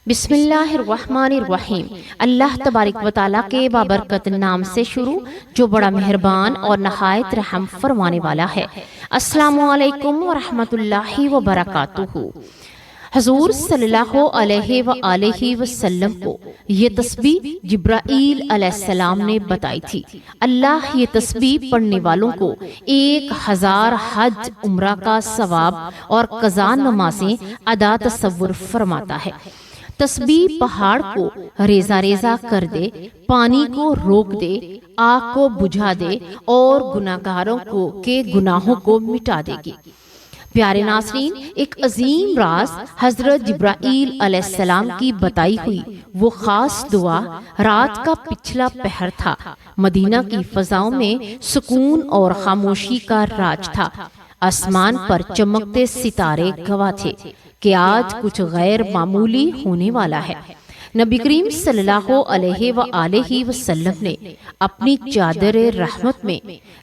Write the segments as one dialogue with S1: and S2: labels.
S1: بسم اللہ الرحمن الرحیم۔ اللہ تبارک و تعالیٰ کے بابرکت نام سے شروع جو بڑا مہربان اور نہایت رحم فرمانے والا ہے۔ السلام علیکم ورحمۃ اللہ وبرکاتہ۔ حضور صلی اللہ علیہ وآلہ وسلم کو یہ تسبیح جبرائیل علیہ السلام نے بتائی تھی۔ اللہ یہ تسبیح پڑھنے والوں کو 1000 حج عمرہ کا ثواب اور قضا نمازیں ادا تصور فرماتا ہے۔ تسبیح پہاڑ کو ریزہ ریزہ کر دے، پانی کو روک دے، آگ کو بجھا دے اور گناہگاروں کے گناہوں کو مٹا دے گی۔ پیارے ناظرین، ایک عظیم راز حضرت جبرائیل علیہ السلام کی بتائی ہوئی وہ خاص دعا رات کا پچھلا پہر تھا۔ مدینہ کی فضاؤں میں سکون اور خاموشی کا راج تھا۔ آسمان پر چمکتے ستارے گواہ تھے کہ آج کچھ غیر معمولی ہونے والا ہے۔ نبی کریم صلی اللہ علیہ وآلہ وسلم نے اپنی چادر رحمت میں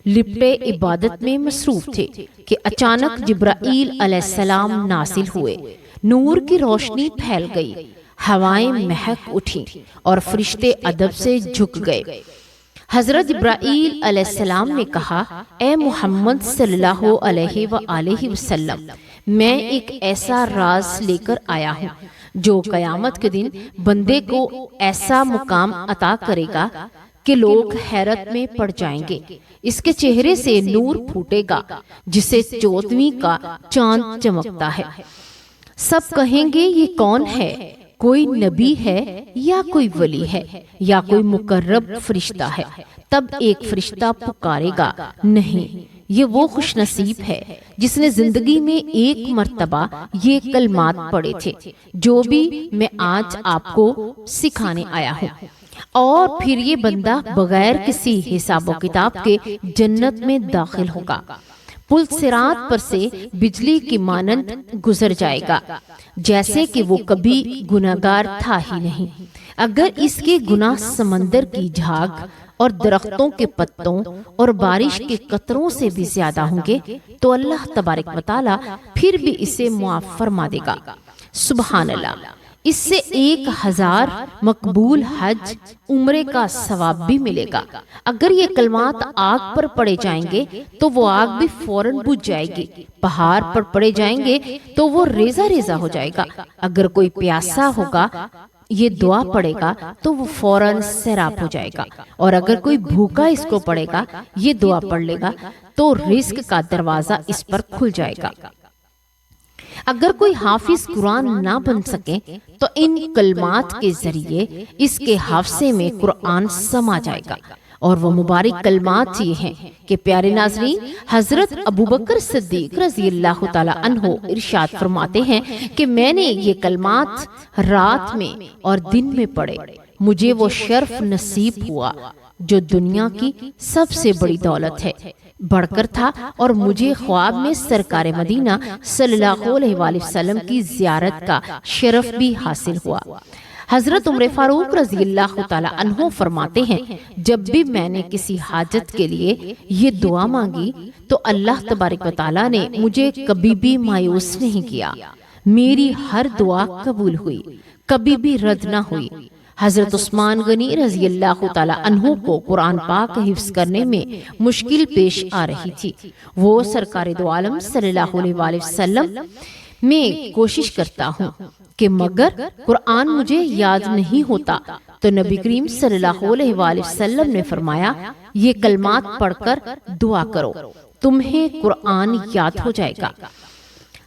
S1: لپٹے عبادت میں مصروف تھے کہ اچانک جبرائیل علیہ السلام نازل ہوئے۔ نور کی روشنی پھیل گئی، ہوائیں مہک اٹھیں اور فرشتے ادب سے جھک گئے۔ حضرت جبرائیل علیہ السلام نے کہا، اے محمد صلی اللہ علیہ وآلہ وسلم، میں ایک ایسا راز لے کر آیا ہوں جو قیامت کے دن بندے کو ایسا مقام عطا کرے گا کہ لوگ حیرت میں پڑ جائیں گے۔ اس کے چہرے سے نور پھوٹے گا جسے 14ویں کا چاند چمکتا ہے۔ سب کہیں گے یہ کون ہے؟ کوئی نبی ہے یا کوئی ولی ہے یا کوئی مقرب فرشتہ ہے؟ تب ایک فرشتہ پکارے گا، نہیں، یہ وہ خوش نصیب ہے جس نے زندگی میں ایک مرتبہ یہ کلمات پڑھے تھے جو بھی میں آج آپ کو سکھانے آیا ہوں، اور پھر یہ بندہ بغیر کسی حساب و کتاب کے جنت میں داخل ہوگا۔ پل صراط پر سے بجلی کی مانند گزر جائے گا جیسے کہ وہ کبھی گناہگار تھا ہی نہیں۔ اگر اس کے گناہ سمندر کی جھاگ اور درختوں کے پتوں اور بارش کے قطروں سے بھی زیادہ ہوں گے تو اللہ تبارک و تعالی پھر بھی اسے معاف فرما دے گا۔ سبحان اللہ۔ اس سے 1000 مقبول حج عمرے کا ثواب بھی ملے گا۔ اگر یہ کلمات آگ پر پڑے جائیں گے تو وہ آگ بھی فوراً بجھ جائے گی۔ پہاڑ پر پڑے جائیں گے تو وہ ریزہ ریزہ ہو جائے گا۔ اگر کوئی پیاسا ہوگا یہ دعا پڑے گا تو وہ فوراً سیراب ہو جائے گا، اور اگر کوئی بھوکا اس کو پڑے گا یہ دعا پڑھ لے گا تو رزق کا دروازہ اس پر کھل جائے گا۔ اگر کوئی حافظ قرآن نہ بن سکے تو ان کلمات کے ذریعے اس کے حافظے میں قرآن سما جائے گا، اور وہ مبارک کلمات یہ ہیں کہ پیارے ناظرین، حضرت ابوبکر صدیق رضی اللہ تعالی عنہ ارشاد فرماتے ہیں کہ میں نے یہ کلمات رات میں اور دن میں پڑھے، مجھے وہ شرف نصیب ہوا جو دنیا کی سب سے بڑی دولت ہے بڑھ کر تھا، اور مجھے خواب میں سرکار مدینہ صلی اللہ علیہ وآلہ وسلم کی زیارت کا شرف بھی حاصل ہوا۔ حضرت عمر فاروق رضی اللہ تعالی عنہ فرماتے ہیں، جب بھی میں نے کسی حاجت کے لیے یہ دعا مانگی تو اللہ تبارک و تعالی نے مجھے کبھی بھی مایوس نہیں کیا، میری ہر دعا قبول ہوئی، کبھی بھی رد نہ ہوئی۔ حضرت عثمان غنی رضی اللہ تعالی عنہ کو قرآن پاک حفظ کرنے میں مشکل پیش آ رہی تھی۔ وہ سرکار دو عالم صلی اللہ علیہ وآلہ وسلم میں کوشش کرتا ہوں کہ مگر قرآن مجھے یاد نہیں ہوتا، تو نبی کریم صلی اللہ علیہ وآلہ وسلم نے فرمایا، یہ کلمات پڑھ کر دعا کرو، تمہیں قرآن یاد ہو جائے گا۔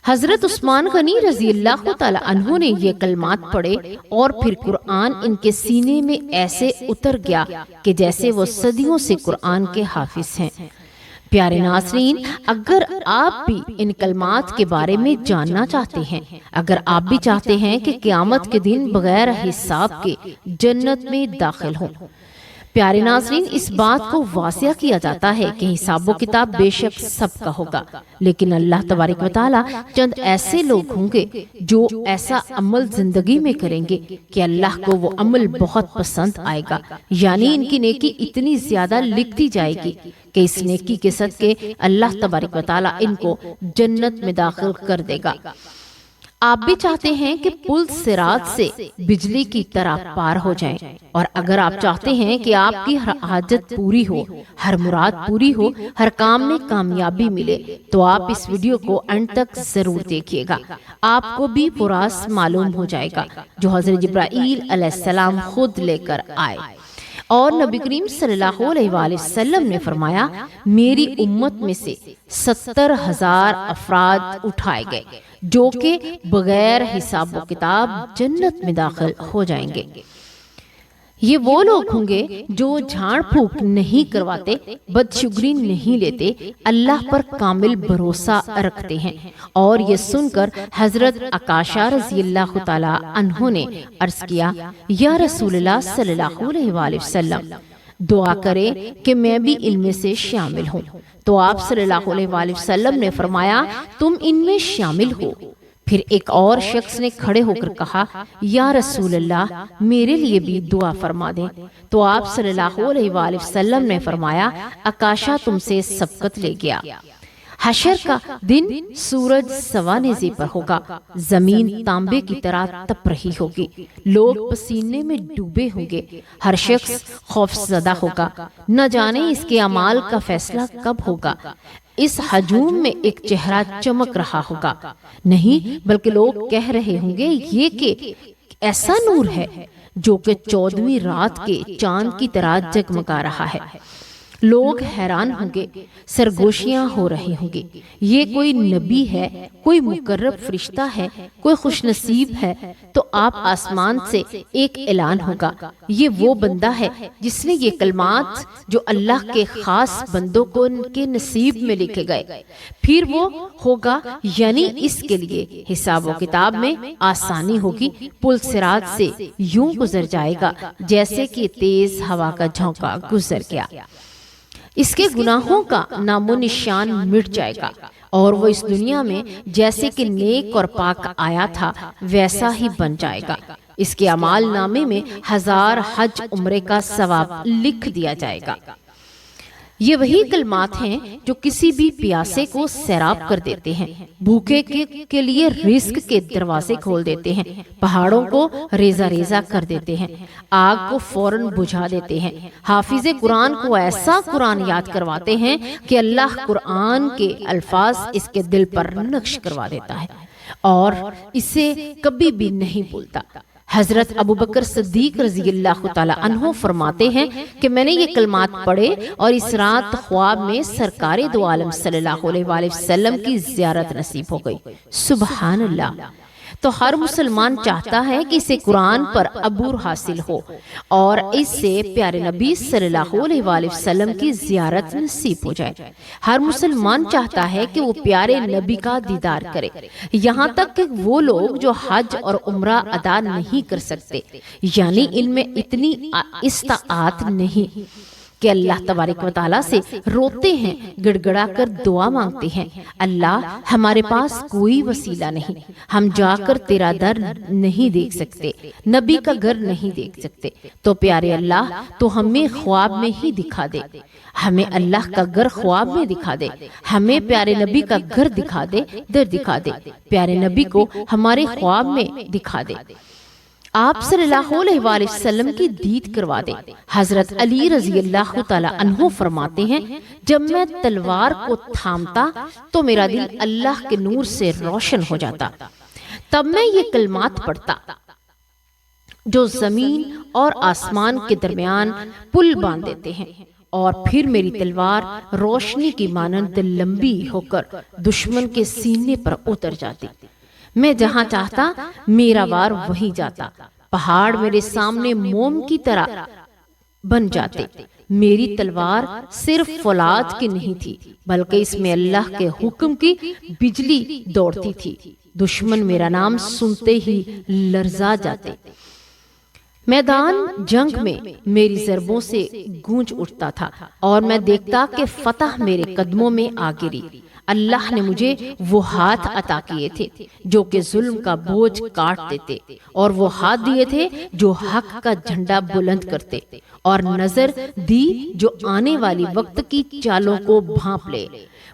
S1: حضرت عثمان غنی رضی اللہ تعالی عنہ نے یہ کلمات پڑھے اور پھر قرآن ان کے سینے میں ایسے اتر گیا کہ جیسے وہ صدیوں سے قرآن کے حافظ ہیں۔ پیارے ناظرین، اگر آپ بھی ان کلمات کے بارے میں جاننا چاہتے ہیں، اگر آپ بھی چاہتے ہیں کہ قیامت کے دن بغیر حساب کے جنت میں داخل ہوں، پیارے ناظرین، اس بات کو واضح کیا جاتا ہے کہ حساب و کتاب بے شک سب کا ہوگا، لیکن اللہ تبارک و تعالی چند ایسے لوگ ہوں گے جو ایسا عمل زندگی میں کریں گے کہ اللہ کو وہ عمل بہت پسند آئے گا، یعنی ان کی نیکی اتنی زیادہ لکھ دی جائے گی کہ اس نیکی کے صدقے اللہ تبارک و تعالی ان کو جنت میں داخل کر دے گا۔ آپ بھی چاہتے ہیں کہ پل صراط سے بجلی کی طرح پار ہو جائیں، اور اگر آپ چاہتے ہیں کہ آپ کی ہر حاجت پوری ہو، ہر مراد پوری ہو، ہر کام میں کامیابی ملے، تو آپ اس ویڈیو کو اینڈ تک ضرور دیکھیے گا۔ آپ کو بھی وہ راز معلوم ہو جائے گا جو حضرت جبرائیل علیہ السلام خود لے کر آئے۔ اور نبی کریم صلی اللہ علیہ وآلہ وسلم نے فرمایا، میری امت میں سے 70,000 افراد اٹھائے گئے جو کہ بغیر حساب و کتاب جنت میں داخل ہو جائیں گے۔ یہ وہ لوگ ہوں گے جو جھاڑ پھونک نہیں کرواتے، بدشگری نہیں لیتے، اللہ پر کامل بھروسہ رکھتے ہیں۔ اور یہ سن کر حضرت عکاشہ رضی اللہ تعالی عنہ نے عرض کیا، یا رسول اللہ صلی اللہ علیہ وآلہ وسلم، دعا کرے کہ میں بھی ان میں سے شامل ہوں۔ تو آپ صلی اللہ علیہ وآلہ وسلم نے فرمایا، تم ان میں شامل ہو۔ پھر ایک اور شخص نے کھڑے ہو کر کہا، یا رسول اللہ، میرے لیے بھی دعا فرما دیں۔ تو آپ صلی اللہ علیہ وآلہ وسلم نے فرمایا، عکاشہ تم سے سبقت لے گیا۔ حشر کا دن سورج سوانیزی پر ہوگا، زمین تانبے کی طرح تپ رہی ہوگی، لوگ پسینے میں ڈوبے ہوں گے، ہر شخص خوف زدہ ہوگا، نہ جانے اس کے اعمال کا فیصلہ کب ہوگا۔ اس ہجوم میں ایک چہرہ چمک رہا ہوگا، نہیں بلکہ لوگ کہہ رہے ہوں گے، یہ کہ ایسا نور ہے جو کہ 14ویں رات کے چاند کی طرح جگمگا رہا ہے۔ لوگ حیران ہوں گے، سرگوشیاں ہو رہی ہوں گی، یہ کوئی نبی ہے، کوئی مقرب فرشتہ ہے، کوئی خوش نصیب ہے۔ تو آپ آسمان سے ایک اعلان ہوگا، یہ وہ بندہ ہے جس نے یہ کلمات جو اللہ کے خاص بندوں کو ان کے نصیب میں لکھے گئے، پھر وہ ہوگا، یعنی اس کے لیے حساب و کتاب میں آسانی ہوگی، پل صراط سے یوں گزر جائے گا جیسے کہ تیز ہوا کا جھونکا گزر گیا۔ اس کے گناہوں کا نام و نشان مٹ جائے گا، اور وہ اس دنیا میں جیسے کہ نیک اور پاک آیا تھا ویسا ہی بن جائے گا۔ اس کے اعمال نامے میں 1000 حج عمرے کا ثواب لکھ دیا جائے گا۔ یہ وہی کلمات ہیں جو کسی بھی پیاسے کو سیراب کر دیتے ہیں، بھوکے کے لیے رزق کے دروازے کھول دیتے ہیں، پہاڑوں کو ریزہ ریزہ کر دیتے ہیں، آگ کو فوراً بجھا دیتے ہیں، حافظ قرآن کو ایسا قرآن یاد کرواتے ہیں کہ اللہ قرآن کے الفاظ اس کے دل پر نقش کروا دیتا ہے اور اسے کبھی بھی نہیں بھولتا۔ حضرت ابوبکر صدیق رضی اللہ تعالی عنہ فرماتے ہیں کہ میں نے یہ کلمات پڑھے اور اس رات خواب میں سرکار دو عالم صلی اللہ علیہ وآلہ وسلم کی زیارت نصیب ہو گئی۔ سبحان اللہ! تو ہر مسلمان چاہتا ہے کہ اسے قرآن پر عبور حاصل ہو اور اس سے پیارے نبی صلی اللہ علیہ وآلہ وسلم کی زیارت نصیب ہو جائے۔ ہر مسلمان چاہتا ہے کہ وہ پیارے نبی کا دیدار کرے، یہاں تک کہ وہ لوگ جو حج اور عمرہ ادا نہیں کر سکتے، یعنی ان میں اتنی استطاعت نہیں کہ اللہ تبارک و تعالیٰ سے روتے ہیں، گڑ گڑا کر دعا مانگتے ہیں، اللہ ہمارے پاس کوئی وسیلہ نہیں، ہم جا کر تیرا در نہیں دیکھ سکتے، نبی کا گھر نہیں دیکھ سکتے، تو پیارے اللہ تو ہمیں خواب میں ہی دکھا دے، ہمیں اللہ کا گھر خواب میں دکھا دے، ہمیں پیارے نبی کا گھر دکھا دے، در دکھا دے، پیارے نبی کو ہمارے خواب میں دکھا دے، آپ صلی اللہ علیہ وآلہ وسلم کی دید کروا دے۔ حضرت علی رضی اللہ تعالی عنہ فرماتے ہیں، جب میں تلوار کو تھامتا تو میرا دل اللہ کے نور سے روشن ہو جاتا، تب میں یہ کلمات پڑھتا جو زمین اور آسمان کے درمیان پل باندھ دیتے ہیں، اور پھر میری تلوار روشنی کی مانند لمبی ہو کر دشمن کے سینے پر اتر جاتی، میں جہاں چاہتا میرا وار وہیں جاتا، پہاڑ میرے سامنے موم کی طرح بن جاتے، میری تلوار صرف فولاد کی نہیں تھی بلکہ اس میں اللہ کے حکم کی بجلی دوڑتی تھی، دشمن میرا نام سنتے ہی لرزا جاتے، میدان جنگ میں میری ضربوں سے گونج اٹھتا تھا اور میں دیکھتا کہ فتح میرے قدموں میں آ گری، اللہ نے مجھے وہ ہاتھ عطا کیے تھے جو کہ ظلم کا بوجھ کاٹ دیتے، اور وہ ہاتھ دیے تھے جو حق کا جھنڈا بلند کرتے، اور نظر دی جو آنے والی وقت کی چالوں کو بھانپ لے۔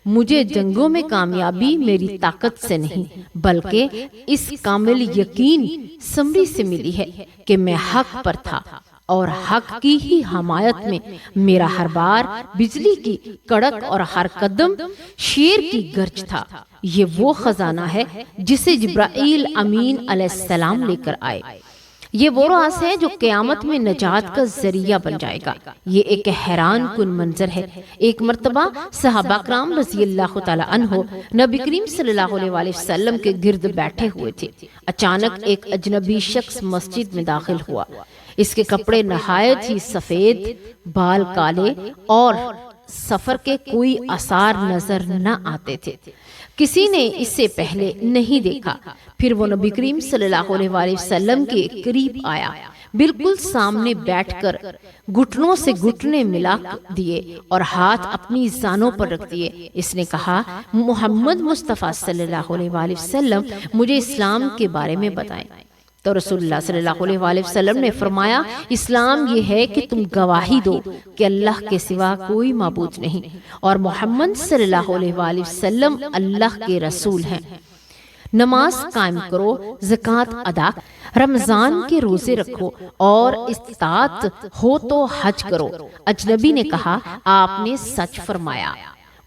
S1: مجھے جنگوں میں کامیابی میری طاقت سے نہیں بلکہ اس کامل یقین سمری سے ملی ہے کہ میں حق پر تھا، اور حق کی ہی حمایت میں میرا ہر بار بجلی کی کڑک اور ہر قدم شیر کی گرج تھا۔ یہ وہ خزانہ ہے جسے جبرائیل امین علیہ السلام لے کر آئے۔ یہ وہ راز ہے جو قیامت میں نجات کا ذریعہ بن جائے گا۔ یہ ایک حیران کن منظر ہے۔ ایک مرتبہ صحابہ کرام رضی اللہ تعالی عنہ نبی کریم صلی اللہ علیہ وآلہ وسلم کے گرد بیٹھے ہوئے تھے۔ اچانک ایک اجنبی شخص مسجد میں داخل ہوا۔ اس کے کپڑے نہایت ہی سفید، بال کالے، اور سفر کے کوئی آثار نظر نہ آتے تھے۔ کسی نے اس سے پہلے نہیں دیکھا۔ پھر وہ نبی کریم صلی اللہ علیہ وآلہ وسلم کے قریب آیا، بالکل سامنے بیٹھ کر گھٹنوں سے گھٹنے ملا دیے اور ہاتھ اپنی زانوں پر رکھ دیے۔ اس نے کہا، محمد مصطفیٰ صلی اللہ علیہ وآلہ وسلم مجھے اسلام کے بارے میں بتائیں۔ تو رسول اللہ صلی اللہ علیہ وآلہ وسلم نے فرمایا، اسلام یہ ہے کہ تم گواہی دو کہ اللہ کے سوا کوئی معبود نہیں، اور محمد صلی اللہ علیہ وآلہ وسلم اللہ کے رسول ہیں۔ نماز قائم کرو، زکوٰۃ ادا، رمضان کے روزے رکھو، اور استطاعت ہو تو حج کرو۔ اجنبی نے کہا، آپ نے سچ فرمایا۔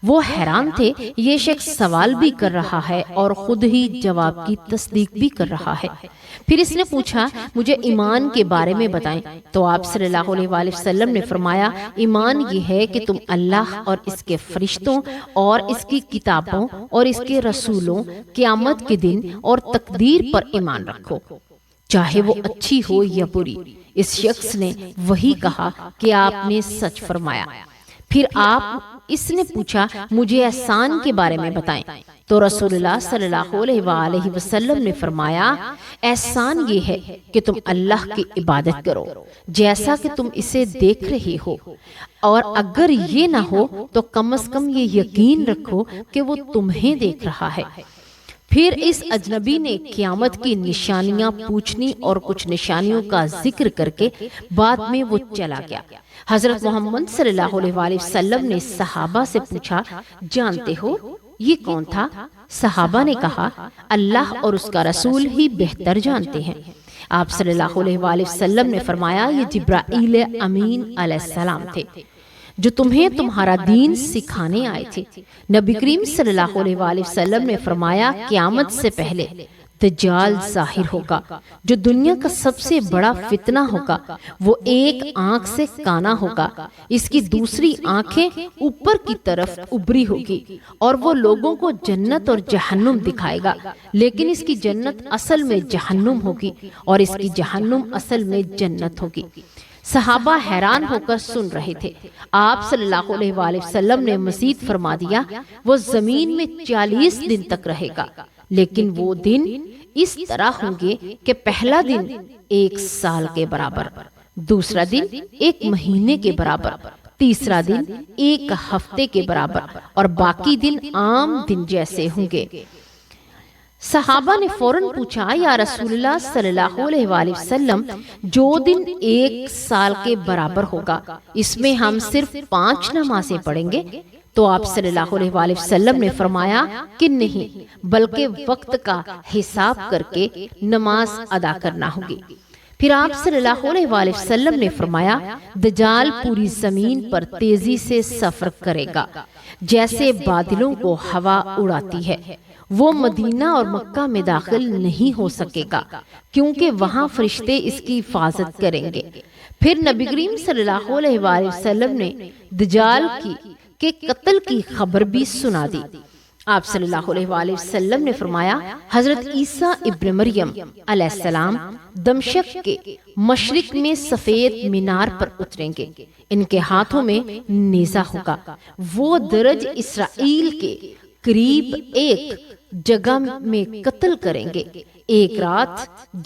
S1: وہ حیران تھے، یہ شخص سوال بھی کر رہا ہے اور خود ہی جواب کی تصدیق بھی کر رہا ہے۔ پھر اس نے پوچھا، مجھے ایمان کے بارے میں بتائیں۔ تو آپ صلی اللہ علیہ وآلہ وسلم نے فرمایا، ایمان یہ ہے کہ تم اللہ اور اس کے فرشتوں اور اس کی کتابوں اور اس کے رسولوں، قیامت کے دن اور تقدیر پر ایمان رکھو، چاہے وہ اچھی ہو یا بری۔ اس شخص نے وہی کہا کہ آپ نے سچ فرمایا۔ پھر اس نے پوچھا، مجھے احسان کے بارے میں بتائیں۔ تو رسول اللہ صلی اللہ علیہ وآلہ وسلم نے فرمایا، احسان یہ ہے کہ تم اللہ کی عبادت کرو جیسا کہ تم اسے دیکھ رہے ہو، اور اگر یہ نہ ہو تو کم از کم یہ یقین رکھو کہ وہ تمہیں دیکھ رہا ہے۔ پھر اس اجنبی نے قیامت کی نشانیاں پوچھنی اور کچھ نشانیوں کا ذکر کر کے بعد میں وہ چلا گیا۔ حضرت محمد صلی اللہ علیہ وآلہ وسلم نے صحابہ سے پوچھا، جانتے ہو یہ کون تھا؟ صحابہ نے کہا، اللہ اور اس کا رسول ہی بہتر جانتے ہیں۔ آپ صلی اللہ علیہ وآلہ وسلم نے فرمایا، یہ جبرائیل امین علیہ السلام تھے جو تمہیں تمہارا دین سکھانے آئے تھے۔ نبی کریم صلی اللہ علیہ وآلہ وسلم نے فرمایا، قیامت سے پہلے دجال ظاہر ہوگا جو دنیا کا سب سے بڑا فتنہ ہوگا۔ وہ ایک آنکھ سے کانا ہوگا، اس کی دوسری آنکھیں اوپر کی طرف ابری ہوگی، اور وہ لوگوں کو جنت اور جہنم دکھائے گا، لیکن اس کی جنت اصل میں جہنم ہوگی اور اس کی جہنم اصل میں جنت ہوگی۔ صحابہ حیران ہو کر سن رہے تھے۔ آپ صلی اللہ علیہ وآلہ وسلم نے مزید فرما دیا، وہ زمین میں 40 دن تک رہے گا، لیکن وہ دن اس طرح ہوں گے کہ پہلا دن 1 سال کے برابر، دوسرا دن 1 مہینے کے برابر، تیسرا دن 1 ہفتے کے برابر، اور باقی دن عام دن جیسے ہوں گے۔ صحابہ نے فوراً پوچھا، یا رسول اللہ صلی اللہ علیہ وآلہ وسلم، جو دن 1 سال کے برابر ہوگا اس میں ہم صرف 5 نمازیں پڑھیں گے؟ تو آپ صلی اللہ علیہ وآلہ وسلم نے فرمایا کہ نہیں، بلکہ وقت کا حساب کر کے نماز ادا کرنا ہوگی۔ پھر آپ صلی اللہ علیہ وآلہ وسلم نے فرمایا، دجال پوری زمین پر تیزی سے سفر کرے گا جیسے بادلوں کو ہوا اڑاتی ہے۔ وہ مدینہ اور مکہ میں داخل نہیں ہو سکے گا کیونکہ وہاں فرشتے اس کی حفاظت کریں گے۔ پھر نبی کریم صلی اللہ علیہ وآلہ وسلم نے دجال کے قتل کی خبر بھی سنا دی۔ آپ صلی اللہ علیہ وآلہ وسلم نے فرمایا، حضرت عیسیٰ ابن مریم علیہ السلام دمشق کے مشرق میں سفید مینار پر اتریں گے، ان کے ہاتھوں میں نیزہ ہوگا، وہ درج اسرائیل کے قریب ایک جگہ میں قتل کریں گے۔ ایک رات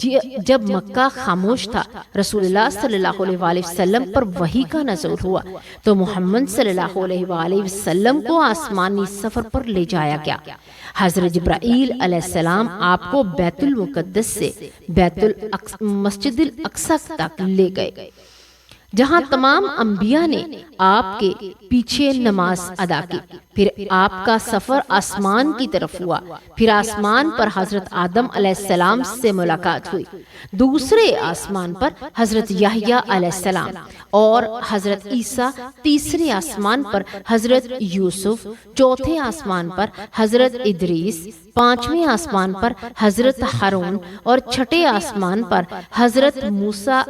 S1: جب مکہ خاموش تھا، رسول اللہ صلی اللہ علیہ وآلہ وسلم پر وحی کا نزول ہوا تو محمد صلی اللہ علیہ وآلہ وسلم کو آسمانی سفر پر لے جایا گیا۔ حضرت جبرائیل علیہ السلام آپ کو بیت المقدس سے مسجد الاقصی تک لے گئے، جہاں تمام انبیاء نے آپ کے پیچھے نماز ادا کی۔ پھر آپ کا سفر آسمان کی طرف ہوا، پھر آسمان پر حضرت آدم علیہ السلام سے ملاقات ہوئی، دوسرے آسمان پر حضرت یحییٰ علیہ السلام اور حضرت عیسیٰ، تیسرے آسمان پر حضرت یوسف، چوتھے آسمان پر حضرت ادریس، پانچویں آسمان پر حضرت ہارون اور چھٹے آسمان پر حضرت موسیٰ،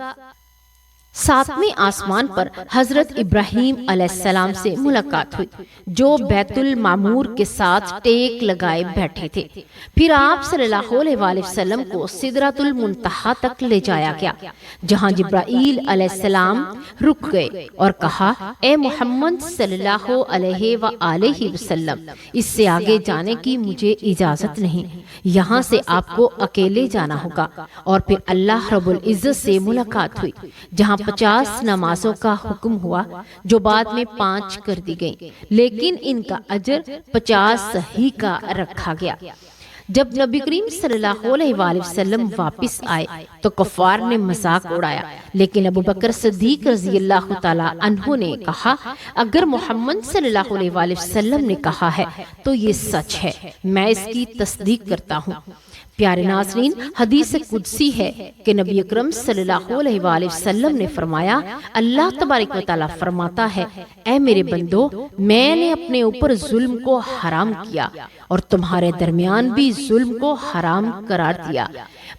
S1: ساتویں آسمان پر حضرت ابراہیم علیہ السلام سے ملاقات ہوئی جو بیت المعمور کے ساتھ ٹیک لگائے بیٹھے تھے۔ پھر آپ صلی اللہ علیہ وآلہ وسلم کو سدرۃ المنتہا تک لے جایا گیا، جہاں جبرائیل علیہ السلام رک گئے اور کہا، اے محمد صلی اللہ علیہ وآلہ وسلم، اس سے آگے جانے کی مجھے اجازت نہیں، یہاں سے آپ کو اکیلے جانا ہوگا۔ اور پھر اللہ رب العزت سے ملاقات ہوئی، جہاں 50 نمازوں کا حکم ہوا جو بعد میں 5 کر دی گئیں، لیکن ان کا اجر 50 ہی کا رکھا گیا۔ جب نبی کریم صلی اللہ علیہ وآلہ وسلم واپس آئے تو کفار نے مذاق اڑایا، لیکن ابو بکر صدیق رضی اللہ تعالیٰ عنہ نے کہا، اگر محمد صلی اللہ علیہ وآلہ وسلم نے کہا ہے تو یہ سچ ہے، میں اس کی تصدیق کرتا ہوں۔ پیارے ناظرین، حدیث قدسی ہے کہ نبی اکرم صلی اللہ علیہ وآلہ وسلم نے فرمایا، اللہ تبارک و تعالیٰ فرماتا ہے، اے میرے بندو، میں نے اپنے اوپر ظلم کو حرام کیا اور تمہارے درمیان بھی ظلم کو حرام قرار دیا،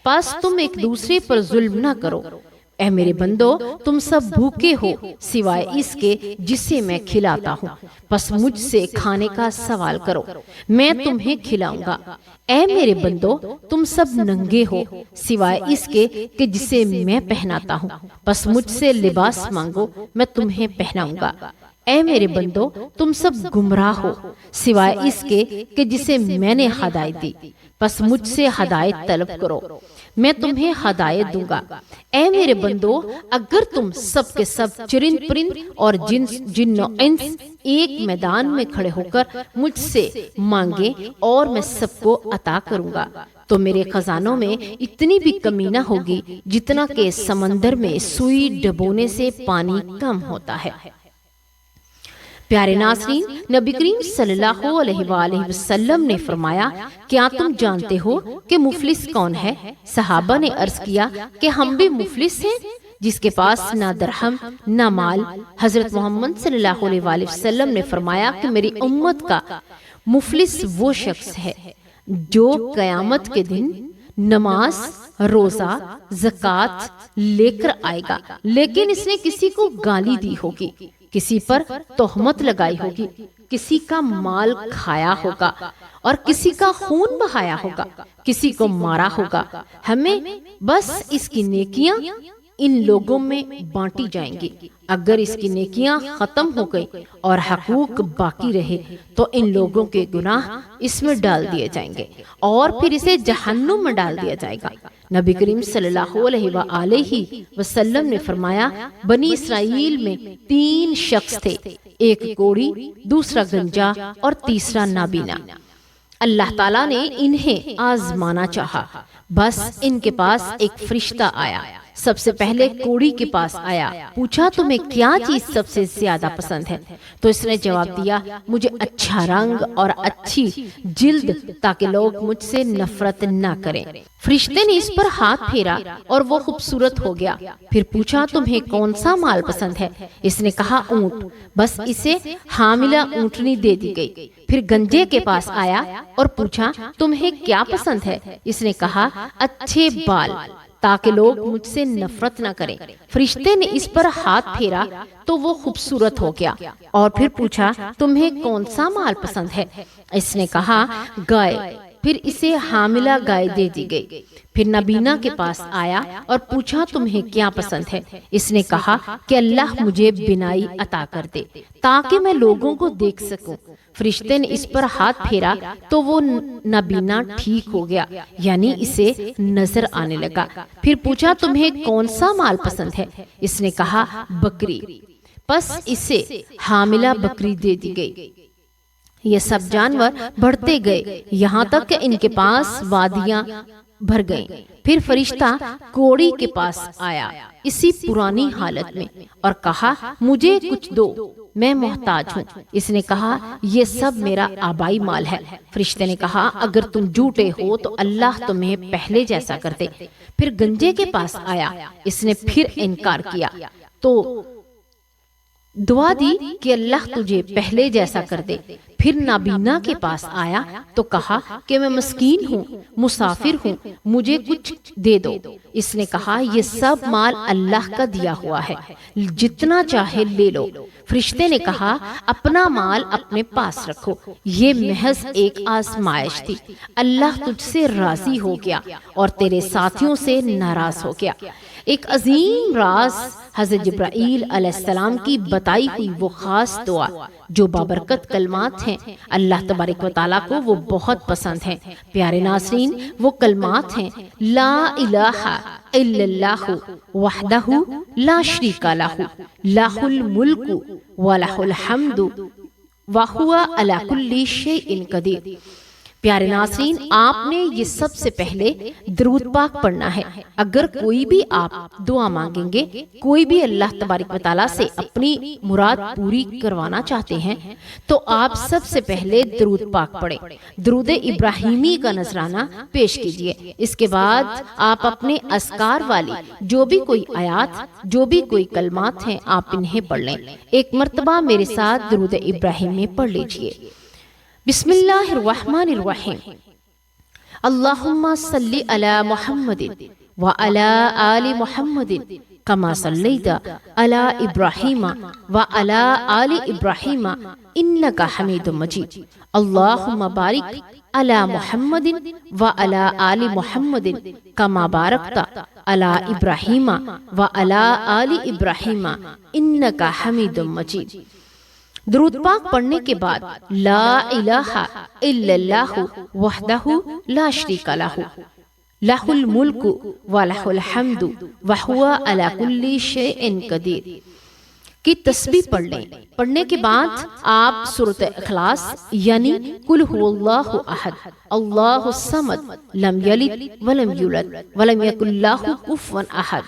S1: پس تم ایک دوسرے پر ظلم نہ کرو۔ اے میرے بندو، تم سب بھوکے ہو سوائے اس کے جسے میں کھلاتا ہوں، پس مجھ سے کھانے کا سوال کرو، میں تمہیں کھلاؤں گا۔ اے میرے بندو، تم سب ننگے ہو سوائے اس کے کہ جسے میں پہناتا ہوں، پس مجھ سے لباس مانگو، میں تمہیں پہناؤں گا۔ اے میرے بندو، تم سب گمراہ ہو سوائے اس کے کہ جسے میں نے ہدایت دی، پس مجھ سے ہدایت طلب کرو، میں تمہیں ہدایت دوں گا۔ اے میرے بندو، اگر تم سب کے سب چرند پرند اور جن و انس ایک میدان میں کھڑے ہو کر مجھ سے مانگے اور میں سب کو عطا کروں گا، تو میرے خزانوں میں اتنی بھی کمی نہ ہوگی جتنا کہ سمندر میں سوئی ڈبونے سے پانی کم ہوتا ہے۔ پیارے ناظرین، نبی کریم صلی اللہ علیہ وآلہ وسلم نے فرمایا، کیا تم جانتے ہو کہ مفلس کون ہے؟ صحابہ نے عرض کیا کہ ہم بھی مفلس ہیں، جس کے پاس نہ درہم نہ مال۔ حضرت محمد صلی اللہ علیہ وآلہ وسلم نے فرمایا کہ میری امت کا مفلس وہ شخص ہے جو قیامت کے دن نماز، روزہ، زکوٰۃ لے کر آئے گا، لیکن اس نے کسی کو گالی دی ہوگی، کسی پر تہمت لگائی ہوگی، کسی کا مال کھایا ہوگا اور کسی کا خون بہایا ہوگا، کسی کو مارا ہوگا۔ ہمیں بس اس کی نیکیاں ان لوگوں میں بانٹی جائیں گی۔ اگر اس کی نیکیاں ختم ہو گئی اور حقوق باقی رہے تو ان لوگوں کے گناہ اس میں ڈال دیے جائیں گے اور پھر اسے جہنم میں ڈال دیا جائے گا۔ نبی کریم صلی اللہ علیہ وآلہ وسلم نے فرمایا، بنی اسرائیل میں 3 شخص تھے، ایک کوڑی، دوسرا گنجا اور تیسرا نابینا۔ اللہ تعالیٰ نے انہیں آزمانا چاہا، بس ان کے پاس ایک فرشتہ آیا۔ سب سے پہلے کوڑی کے پاس آیا، پوچھا تمہیں کیا چیز سب سے زیادہ پسند ہے؟ تو اس نے جواب دیا، مجھے اچھا رنگ اور اچھی جلد، تاکہ لوگ مجھ سے نفرت نہ کریں۔ فرشتے نے اس پر ہاتھ پھیرا اور وہ خوبصورت ہو گیا۔ پھر پوچھا تمہیں کون سا مال پسند ہے؟ اس نے کہا اونٹ، بس اسے حاملہ اونٹنی دے دی گئی۔ پھر گنجے کے پاس آیا اور پوچھا تمہیں کیا پسند ہے؟ اس نے کہا اچھے بال، تاکہ لوگ مجھ سے نفرت نہ کریں۔ فرشتے نے اس پر ہاتھ پھیرا تو وہ خوبصورت ہو گیا اور پھر پوچھا تمہیں کون سا مال پسند ہے؟ اس نے کہا گائے، پھر اسے حاملہ گائے دے دی گئی۔ پھر نبینا کے پاس آیا اور پوچھا تمہیں کیا پسند ہے؟ اس نے کہا کہ اللہ مجھے بینائی عطا کر دے تاکہ میں لوگوں کو دیکھ سکوں۔ فرشتے نے اس پر ہاتھ پھیرا تو وہ نابینا ٹھیک ہو گیا، یعنی اسے نظر آنے لگا۔ پھر پوچھا تمہیں کون سا مال پسند ہے؟ اس نے کہا بکری۔ پس اسے حاملہ بکری دے دی گئی۔ یہ سب جانور بڑھتے گئے یہاں تک کہ ان کے پاس وادیاں بھر گئیں۔ پھر فرشتہ کوڑی کے پاس آیا اسی پرانی حالت میں اور کہا مجھے کچھ دو، میں محتاج ہوں۔ اس نے کہا یہ سب میرا آبائی مال ہے۔ فرشتے نے کہا اگر تم جھوٹے ہو تو اللہ تمہیں پہلے جیسا کر دے۔ پھر گنجے کے پاس آیا، اس نے پھر انکار کیا تو دعا دی کہ اللہ تجھے پہلے جیسا کر دے۔ پھر نابینا کے پاس آیا تو کہا کہ میں مسکین ہوں، مسافر ہوں، مجھے کچھ دے دو۔ اس نے کہا یہ سب مال اللہ کا دیا ہوا ہے، جتنا چاہے لے لو۔ فرشتے نے کہا اپنا مال اپنے پاس رکھو، یہ محض ایک آزمائش تھی، اللہ تجھ سے راضی ہو گیا اور تیرے ساتھیوں سے ناراض ہو گیا۔ ایک عظیم راز حضرت جبرائیل علیہ السلام کی بتائی ہوئی وہ خاص دعا جو بابرکت کلمات ہیں، اللہ تبارک و تعالیٰ کو وہ بہت پسند ہیں۔ پیارے ناظرین، وہ کلمات ہیں لا الہ الا اللہ وحدہ لا شریک لہ لہ الملک ولہ الحمد وہو علی کل شیء قدیر۔ پیارے ناظرین، آپ نے یہ سب سے پہلے درود پاک پڑھنا ہے۔ اگر کوئی بھی آپ دعا مانگیں گے، کوئی بھی اللہ تبارک و تعالیٰ سے اپنی مراد پوری کروانا چاہتے ہیں تو آپ سب سے پہلے درود پاک پڑھیں، درود ابراہیمی کا نذرانہ پیش کیجئے۔ اس کے بعد آپ اپنے اذکار والی جو بھی کوئی آیات، جو بھی کوئی کلمات ہیں، آپ انہیں پڑھ لیں۔ ایک مرتبہ میرے ساتھ درود ابراہیمی پڑھ لیجئے۔ بسم اللہ الرحمن الرحیم۔ اللہم صلی علی محمد وعلی آل محمد کما صلیت علی ابراہیم وعلی آل ابراہیم انک حمید مجید۔ اللہم بارک علی محمد وعلی آل محمد کما بارکت علی ابراہیم وعلی آل ابراہیم انک حمید مجید۔ درود پاک پڑھنے کے بعد لا الہ الا اللہ وحدہ لا شریک لہ لہ الملک ولہ الحمد وہو علی کل شیء قدیر کی تسبیح پڑھ لیں۔ پڑھنے کے بعد آپ سورۃ اخلاص یعنی قل هو اللہ احد اللہ الصمد لم یلد ولم یولد ولم یکن لہ کفوا احد،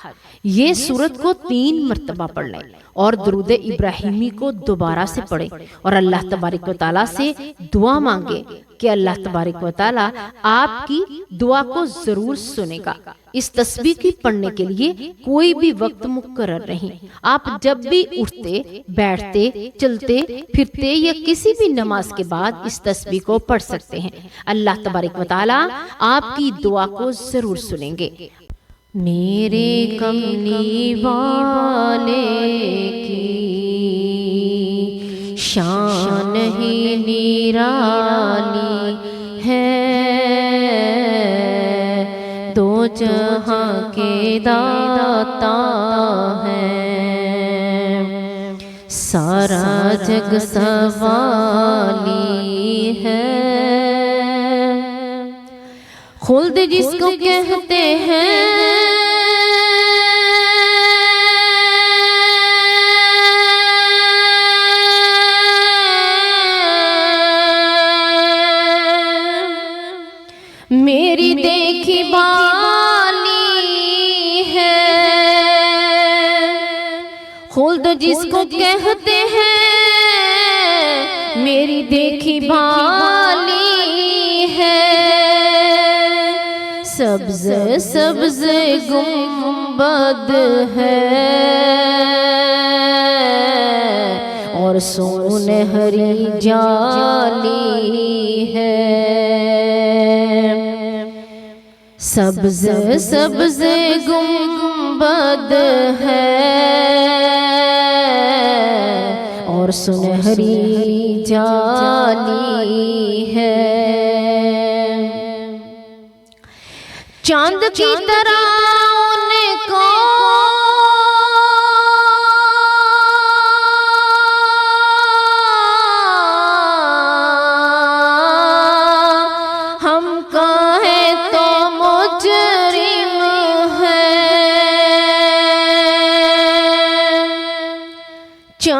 S1: یہ سورت کو 3 مرتبہ پڑھ لیں اور درود ابراہیمی کو دوبارہ سے پڑھیں اور اللہ تبارک و تعالیٰ سے دعا مانگیں کہ اللہ تبارک و تعالیٰ آپ کی دعا کو ضرور سنے گا۔ اس تسبیح کی پڑھنے کے لیے کوئی بھی وقت مقرر نہیں، آپ جب بھی اٹھتے، بیٹھتے، چلتے، پھرتے یا کسی بھی نماز کے بعد اس تسبیح کو پڑھ سکتے ہیں۔ اللہ تبارک و تعالیٰ آپ کی دعا کو ضرور سنیں گے۔ میرے کملی والے کی شان ہی نرالی ہے، دو جہاں کے داتا ہے، سارا جگ سوالی ہے، خلد جس کو کہتے ہیں، میری دیکھی بالی ہے، خلد جس کو کہتے ہیں، میری دیکھی بالی ہے، سبز سبز گنبد ہے اور سونہری جالی ہے، سبز سبز گنبد ہے اور سنہری جالی ہے، چاند کی طرح ان کو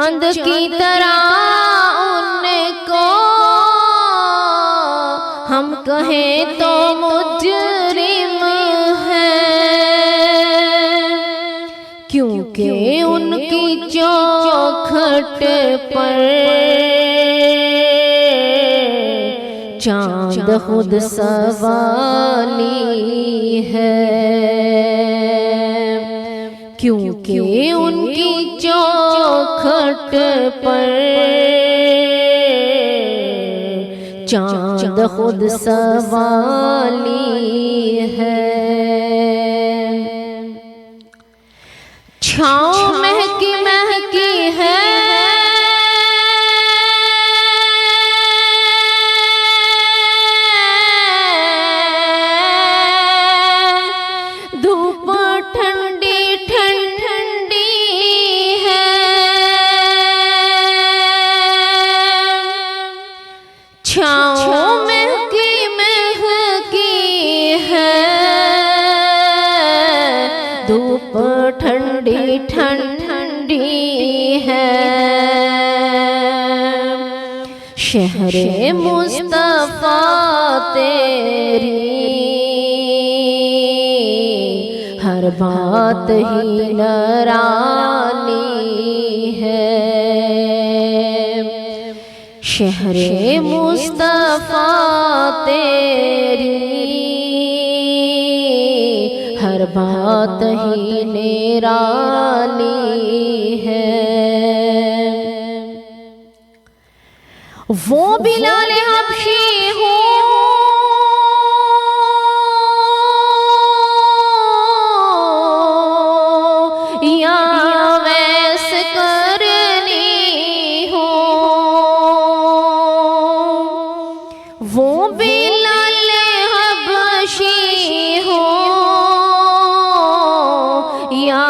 S1: چاند کی طرح ان کو ہم کہیں تو مجرم ہے، کیونکہ ان کی چوکھٹ پر چاند خود سوالی ہے، کیونکہ ان کی چوکھٹ پر چاند خود سوالی ہے۔ چھاؤں مہکی مہکی ہے، دھوپ ٹھنڈی ٹھنڈی ہے، چھاؤں مہکی مہکی ہے، دھوپ ٹھنڈی ٹھنڈی ہے، شہر مصطفیٰ تیری ہر بات ہی نرالی ہے، شہر مصطفیٰ تیری ہر بات ہی نرالی ہے۔ وہ بلال حبشی ہو یا ویس کرنی ہو، وہ بلال حبشی ہو یا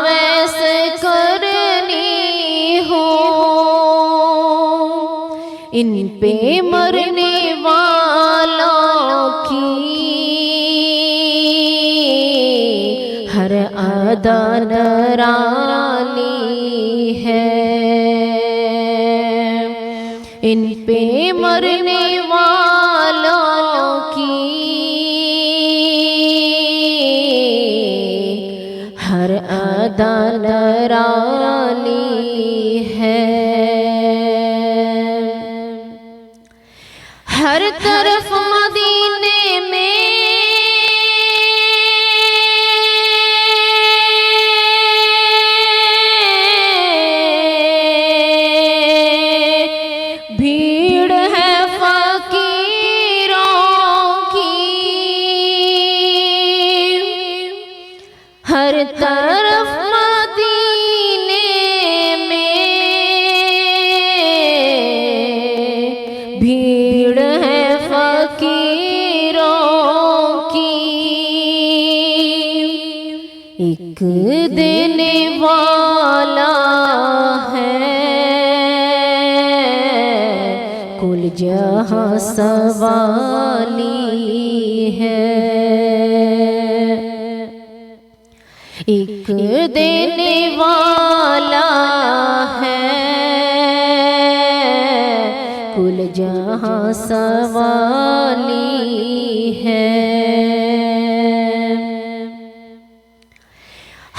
S1: ویس کرنی ہو، ان پہ مرنے والوں کی ہر ادا نرالی ہے، ان پہ مرنے والوں کی ہر ادا نرالی ہے۔ ہر طرف مدینے میں بھیڑ ہے فقیروں کی، ہر طرف مدینے میں بھیڑ ہے فقیروں کی، ایک دینے والا ہے کل جہاں سوالی ہے، ایک دینے والا ہے کل جہاں سوالی ہے۔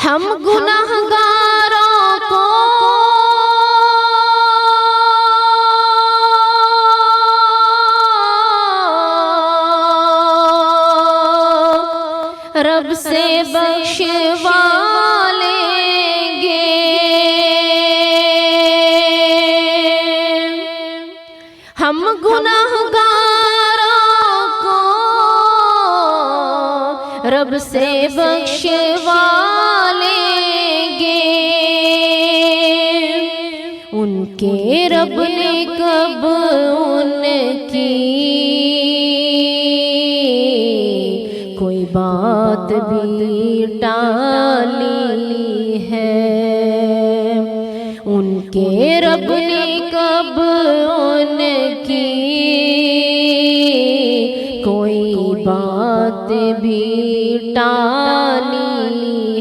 S1: ہم گناہگاروں کو رب سے بخشوا لیں گے، ہم گناہگاروں کو رب سے بخشوا لیں گے، ان کے رب نے کب ان کی کوئی بات بھی ٹالی ہے، ان کے رب نے کب ان کی کوئی بات بھی ٹالی